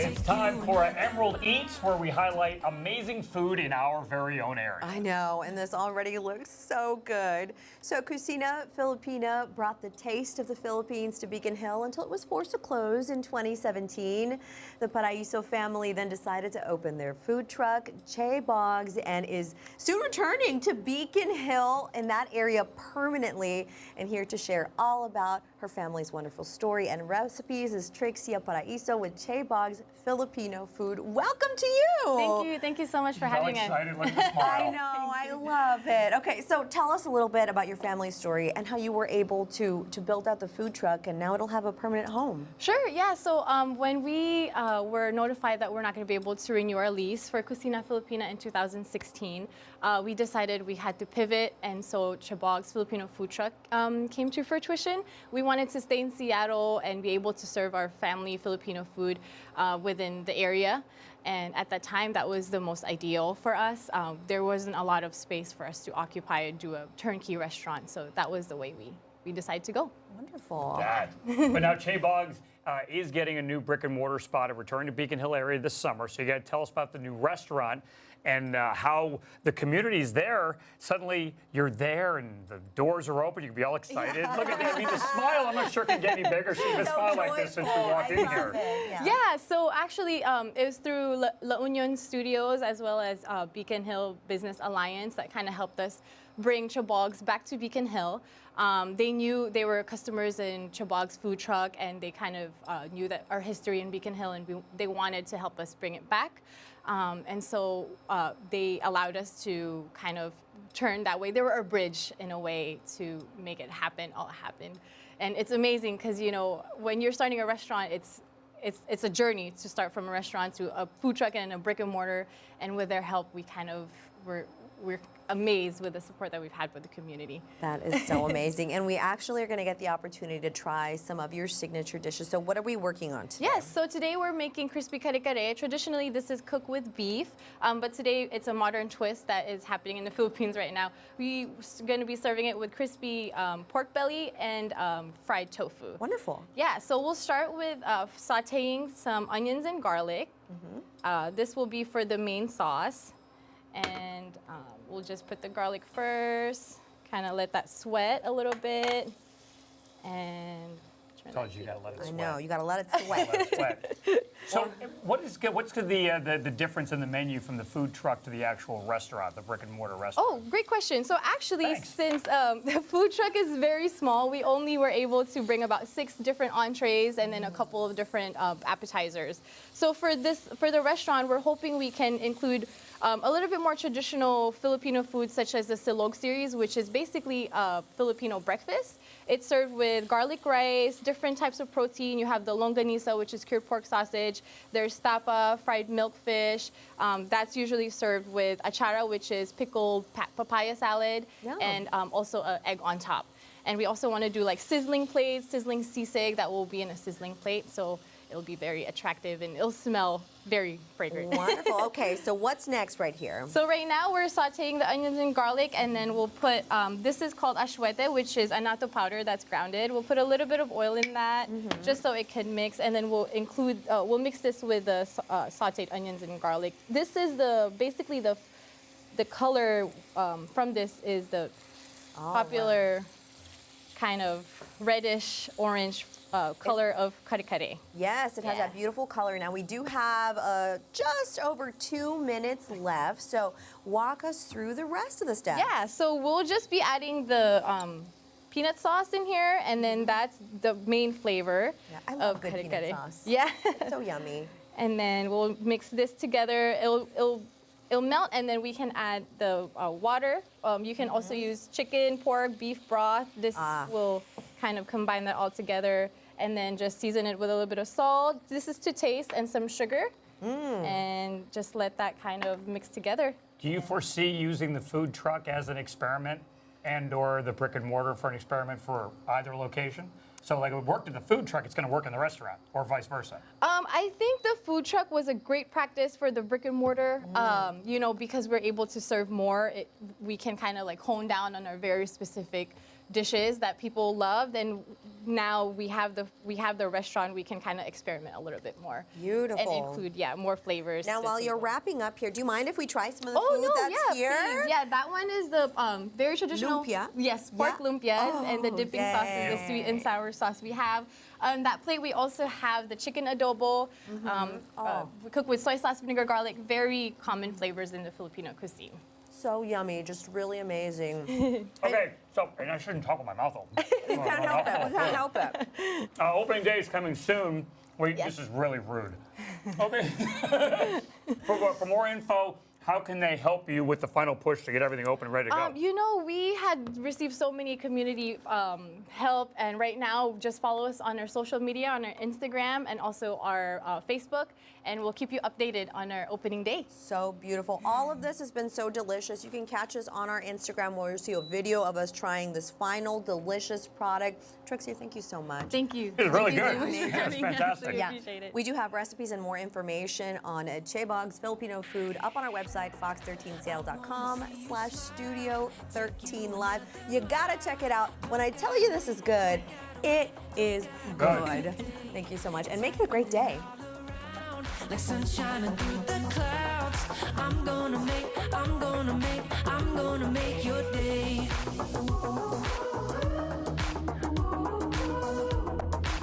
It's time for Emerald Eats, where we highlight amazing food in our very own area. I know, and this already looks so good. So Cocina Filipina brought the taste of the Philippines to Beacon Hill until it was forced to close in 2017. The Paraiso family then decided to open their food truck, Chebogz, and is soon returning to Beacon Hill in that area permanently. And here to share all about her family's wonderful story and recipes is Trixia Paraiso with Chebogz Filipino Food. Welcome to you. Thank you so much for having us. Excited, look at the smile. I know, I love it. Okay, so tell us a little bit about your family story and how you were able to build out the food truck, and now it'll have a permanent home. Sure, yeah. So when we were notified that we're not going to be able to renew our lease for Cocina Filipina in 2016, we decided we had to pivot, and so Chebogz Filipino Food Truck came to fruition. We wanted to stay in Seattle and be able to serve our family Filipino food within the area. And at that time, that was the most ideal for us. There wasn't a lot of space for us to occupy and do a turnkey restaurant, so that was the way we decided to go. Wonderful. But now Chebogz is getting a new brick and mortar spot, returning to Beacon Hill area this summer. So you got to tell us about the new restaurant and how the community's there. Suddenly you're there and the doors are open. You can be all excited. Look at that. I mean, the smile, I'm not sure can get any bigger. She's been smiling like this since we walked in here. Yeah, so actually it was through La Union Studios as well as Beacon Hill Business Alliance that kind of helped us bring Chebogz back to Beacon Hill. They knew they were customers in Chebogz food truck, and they kind of knew that our history in Beacon Hill, and they wanted to help us bring it back. And so they allowed us to kind of turn that way. They were a bridge in a way to make it happen, all happened. And it's amazing because, you know, when you're starting a restaurant, it's a journey to start from a restaurant to a food truck and a brick and mortar. And with their help, we kind of we're amazed with the support that we've had with the community. That is so amazing. And we actually are going to get the opportunity to try some of your signature dishes. So what are we working on today? Yes, so today we're making crispy kare-kare. Traditionally, this is cooked with beef, but today it's a modern twist that is happening in the Philippines right now. We're going to be serving it with crispy pork belly and fried tofu. Wonderful. Yeah, so we'll start with sauteing some onions and garlic. This will be for the main sauce. And we'll just put the garlic first, kind of let that sweat a little bit, and I told you, you gotta let it sweat. I know, you gotta let it sweat. Let it sweat. So what's the difference in the menu from the food truck to the actual restaurant, the brick and mortar restaurant? Oh, great question. So actually, Thanks. since the food truck is very small, we only were able to bring about 6 different entrees and then a couple of different appetizers. So for the restaurant, we're hoping we can include a little bit more traditional Filipino food, such as the Silog series, which is basically a Filipino breakfast. It's served with garlic rice, different types of protein. You have the longanisa, which is cured pork sausage. There's tapa, fried milkfish. That's usually served with achara, which is pickled papaya salad, and also an egg on top. And we also want to do like sizzling plates, sizzling sisig that will be in a sizzling plate. So it'll be very attractive and it'll smell very fragrant. Wonderful. Okay, so what's next right here? So right now we're sauteing the onions and garlic, and then we'll put, this is called ashwete, which is annatto powder that's grounded. We'll put a little bit of oil in that just so it can mix, and then we'll we'll mix this with the sauteed onions and garlic. This is basically the color from this is the popular kind of reddish orange color of kare-kare. Yes, it has that beautiful color. Now we do have just over 2 minutes left, so walk us through the rest of the steps. Yeah, so we'll just be adding the peanut sauce in here, and then that's the main flavor I love of good kare-kare. peanut sauce. Yeah. It's so yummy. And then we'll mix this together. It'll melt, and then we can add the water. You can also use chicken, pork, beef broth. This will kind of combine that all together, and then just season it with a little bit of salt. This is to taste, and some sugar, and just let that kind of mix together. Do you foresee using the food truck as an experiment and/or the brick and mortar for an experiment for either location? So like it worked in the food truck, it's going to work in the restaurant, or vice versa. I think the food truck was a great practice for the brick and mortar. You know, because we're able to serve more, we can kind of like hone down on our very specific dishes that people love, then now we have the restaurant. We can kind of experiment a little bit more. Beautiful. And include more flavors. Now, to the while you're table. wrapping up here, do you mind if we try some of the Oh food no! that's Yeah, here? please. Yeah, that one is the very traditional. Lumpia? Yes, pork Yeah. lumpias, and the Oh, dipping sauce is the sweet and sour sauce we have. On that plate, we also have the chicken adobo, cooked with soy sauce, vinegar, garlic. Very common flavors in the Filipino cuisine. So yummy, just really amazing. Okay, so, and I shouldn't talk with my mouth open. We can't help it. We can't help it. Opening day is coming soon. Wait, Yes. this is really rude. Okay. For more info, how can they help you with the final push to get everything open and ready to go? You know, we had received so many community help, and right now, just follow us on our social media, on our Instagram, and also our Facebook, and we'll keep you updated on our opening day. So beautiful. All of this has been so delicious. You can catch us on our Instagram where you'll see a video of us trying this final delicious product. Trixie, thank you so much. Thank you. It's really Thank good. you so much for Yeah, it's having us. fantastic. We Yeah, appreciate it. we do have recipes and more information on Chebogz Filipino Food up on our website, fox13seattle.com/studio13live. You gotta check it out. When I tell you this is good, it is good. Thank you so much, and make it a great day. Like sunshine through the clouds. I'm gonna make